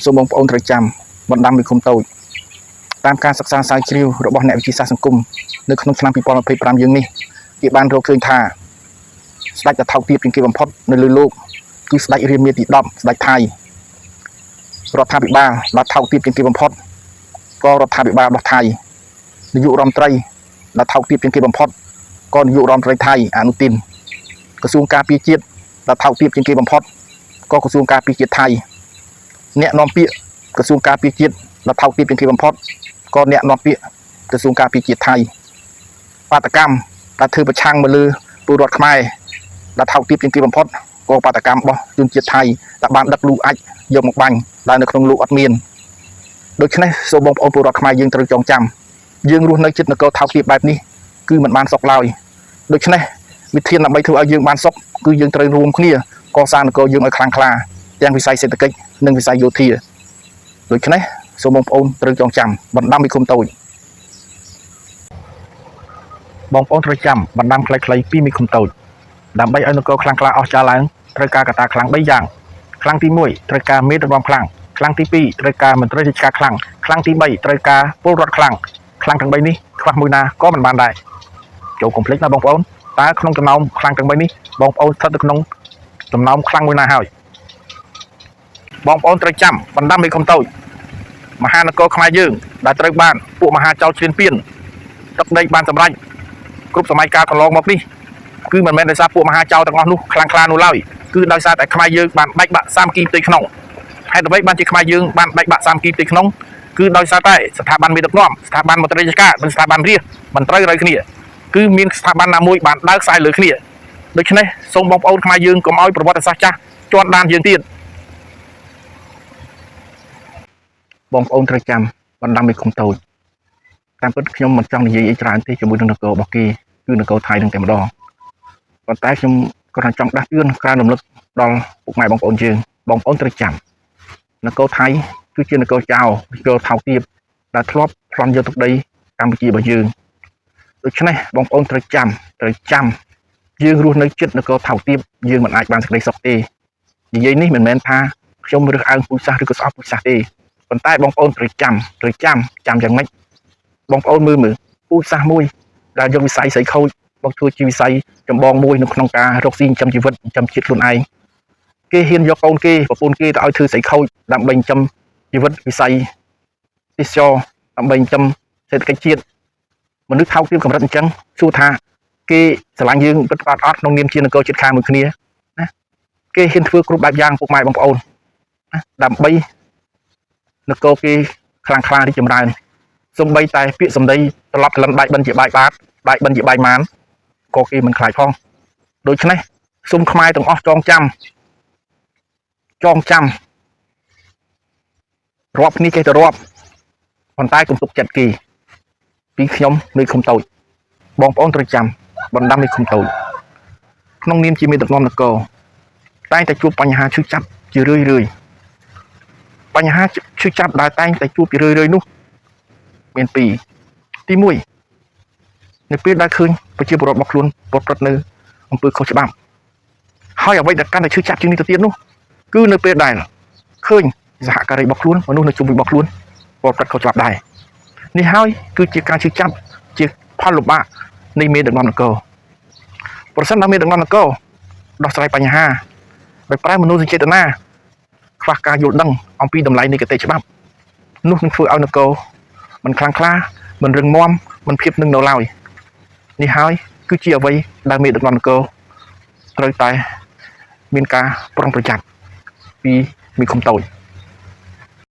សូមបងប្អូនត្រូវចាំបណ្ដាំវិគុំតូចតាមការសិក្សាស្រាវជ្រាវរបស់អ្នកវិទ្យាសាស្ត្រសង្គមនៅក្នុងឆ្នាំ2025យើងនេះគេបានរកឃើញថាស្ដេចដ៏ថោកទាបជាងគេបំផុតនៅលើលោកគឺស្ដេចរាមាទី10ស្ដេចថៃរដ្ឋាភិបាលដ៏ថោកទាបជាងគេបំផុតក៏រដ្ឋាភិបាលរបស់ថៃនាយករដ្ឋមន្ត្រីដ៏ថោកទាបជាងគេបំផុតក៏នាយករដ្ឋមន្ត្រីថៃអនុទានក្រសួងការពារជាតិដ៏ថោកទាបជាងគេបំផុតក៏ក្រសួងការពារជាតិថៃអ្នកនាំពាក្យក្រសួងការពារជាតិដ៏ថោកទាបជាងគេបំផុតក៏អ្នកនាំពាក្យក្រសួងការពារជាតិថៃបាតកម្មដែលធ្វើប្រឆាំងមកលើពលរដ្ឋខ្មែរដែលថោកទាបជាងគេបំផុតក៏បាតកម្មរបស់ជនជាតិថៃដែលបានដឹកលូអាចយកមកបាញ់ដែលនៅក្នុងលោកអត់មានដូច្នេះសូមបងប្អូនពលរដ្ឋខ្មែរយើងត្រូវចងចាំយើងរស់នៅជិតនគរថោកទាបបែបនេះគឺមិនបានសុខឡើយដូច្នេះវិធានដើម្បីធ្វើឲ្យយើងបានសុខគឺយើងត្រូវរួមគ្នាកសាងនគរយើងឲ្យខ្លាំងក្លាទាំងវិស័យសេដ្ឋកិច្ចនិងវិស័យយោធាដូច្នេះសូមបងប្អូនត្រូវចងចាំបណ្ដាំវិគុំតូចបងប្អូនត្រូវចាំបណ្ដាំខ្លីៗពីមីឃុំតូចដើម្បីឲ្យនគរខ្លាំងក្លាអស់ចាឡើងត្រូវការកត្តាខ្លាំង3យ៉ាងខ្លាំងទី1ត្រូវការមេដឹកនាំខ្លាំងខ្លាំងទី2ត្រូវការមន្ត្រីរាជការខ្លាំងខ្លាំងទី3ត្រូវការពលរដ្ឋខ្លាំងខ្លាំងទាំង3នេះខ្វះមួយណាក៏មិនបានដែរចូលកុំភ្លេចណាបងប្អូនតើក្នុងចំណោមខ្លាំងទាំង3នេះបងប្អូនស្ថិតនៅក្នុងចំណោមខ្លាំងមួយណាហើយបងប្អូនត្រូវចាំបណ្ដាំមីឃុំតូចមហានគរខ្មែរយើងដែលត្រូវបានពួកមហាចៅជ្រៀនពៀនទឹកដីបានសម្រេចគ្រប់សម័យកាលកន្លងមកនេះគឺមិនមែនដោយសារពួកមហាចៅទាំងអស់នោះខ្លាំងក្លានោះឡើយគឺដោយសារតែខ្មែរយើងបានបែកបាក់សាមគ្គីផ្ទៃក្នុងហេតុអ្វីបានជាខ្មែរយើងបានបែកបាក់សាមគ្គីផ្ទៃក្នុងគឺដោយសារតែស្ថាប័នមេដឹកនាំស្ថាប័នមន្ត្រីរាជការនិងស្ថាប័នរាជមិនត្រូវរៃគ្នាគឺមានស្ថាប័នណាមួយបានដើរខ្សែលើគ្នាដូច្នេះសូមបងប្អូនខ្មែរយើងកុំឲ្យប្រវត្តិសាស្ត្រចាស់ជន់ដានយើងទៀតបងប្អូនត្រូវចាំបណ្ដាំមីឃុំតូចតាមពិតខ្ញុំមិនចង់និយាយអីច្រើនទេជាមួយនឹងនគររបស់គេគឺនគរថៃនឹងតែម្ដងប៉ុន្តែខ្ញុំគ្រាន់តែចង់ដាស់តឿនការរំលឹកដល់ពុកម៉ែបងប្អូនយើងបងប្អូនត្រូវចាំនគរថៃគឺជានគរចៅនគរថោកទាបដែលធ្លាប់ប្លន់យកទឹកដីកម្ពុជារបស់យើងដូច្នេះបងប្អូនត្រូវចាំយើងរស់នៅជិតនគរថោកទាបយើងមិនអាចបានសេចក្តីសុខទេនិយាយនេះមិនមែនថាខ្ញុំរើសអើងពូជសាសន៍ឬក៏ស្អប់ពូជសាសន៍ទេប៉ុន្តែបងប្អូនត្រូវចាំយ៉ាងម៉េចបងប្អូនមើលពូជសាសន៍មួយដែលយកវិស័យស្រីខូចមកធ្វើជាវិស័យចម្បងមួយនៅក្នុងការរកស៊ីចិញ្ចឹមជីវិតចិញ្ចឹមជាតិខ្លួនឯងគេហ៊ានយកកូនគេប្រពន្ធគេទៅឲ្យធ្វើស្រីខូចដើម្បីចិញ្ចឹមជីវិតវិស័យទេសចរដើម្បីចិញ្ចឹមសេដ្ឋកិច្ចជាតិមនុស្សថោកទាបកម្រិតអញ្ចឹងសួរថាគេស្រឡាញ់យើងពិតប្រាកដអត់ក្នុងនាមជានគរជាតិខាងមួយគ្នាណាគេហ៊ានធ្វើគ្រប់បែបយ៉ាងពុកម៉ែបងប្អូនណាដើម្បីនគរគេខ្លាំងក្លារីកចម្រើនសូម្បីតែពាក្យសម្ដីត្រឡប់ក្លិនបាយបិណ្ឌជាបាយបាតបាយបិណ្ឌជាបាយម៉ានក៏គេមិនខ្លាចផងដូច្នេះសូមខ្មែរទាំងអស់ចងចាំរាប់គ្នាចេះតែរាប់ប៉ុន្តែកុំទុកចិត្តគេពីខ្ញុំនៅឃុំតូចបងប្អូនត្រូវចាំបណ្ដាំនៅឃុំតូចក្នុងនាមជាមេដឹកនាំនគរតែងតែជួបបញ្ហាឈឺចាប់ជារឿយបញ្ហាឈឺចាប់ដែលតែងតែជួបជារឿយនោះមាន2ទី1នៅពេលដែលឃើញប្រជាពលរដ្ឋរបស់ខ្លួនប្រព្រឹត្តនៅអំពើខុសច្បាប់ហើយអ្វីដែលកាន់តែឈឺចាប់ជាងនេះទៅទៀតនោះគឺនៅពេលដែលឃើញសហការីរបស់ខ្លួនមនុស្សនៅជុំវិញរបស់ខ្លួនប្រព្រឹត្តខុសច្បាប់ដែរនេះហើយគឺជាការឈឺចាប់ជាផលលំបាកនៃមេដឹកនាំនគរប្រសិនបើមេដឹកនាំនគរដោះស្រាយបញ្ហាដោយប្រើមនោសញ្ចេតនាខ្វះការយល់ដឹងអំពីតម្លៃនៃគតិច្បាប់នោះនឹងធ្វើឲ្យនគរមិនខ្លាំងក្លាមិនរឹងមាំមិនភាពនឹងនៅឡើយនេះហើយគឺជាអ្វីដែលមេដឹកនាំនគរត្រូវតែមានការប្រុងប្រយ័ត្នពីមីឃុំតូច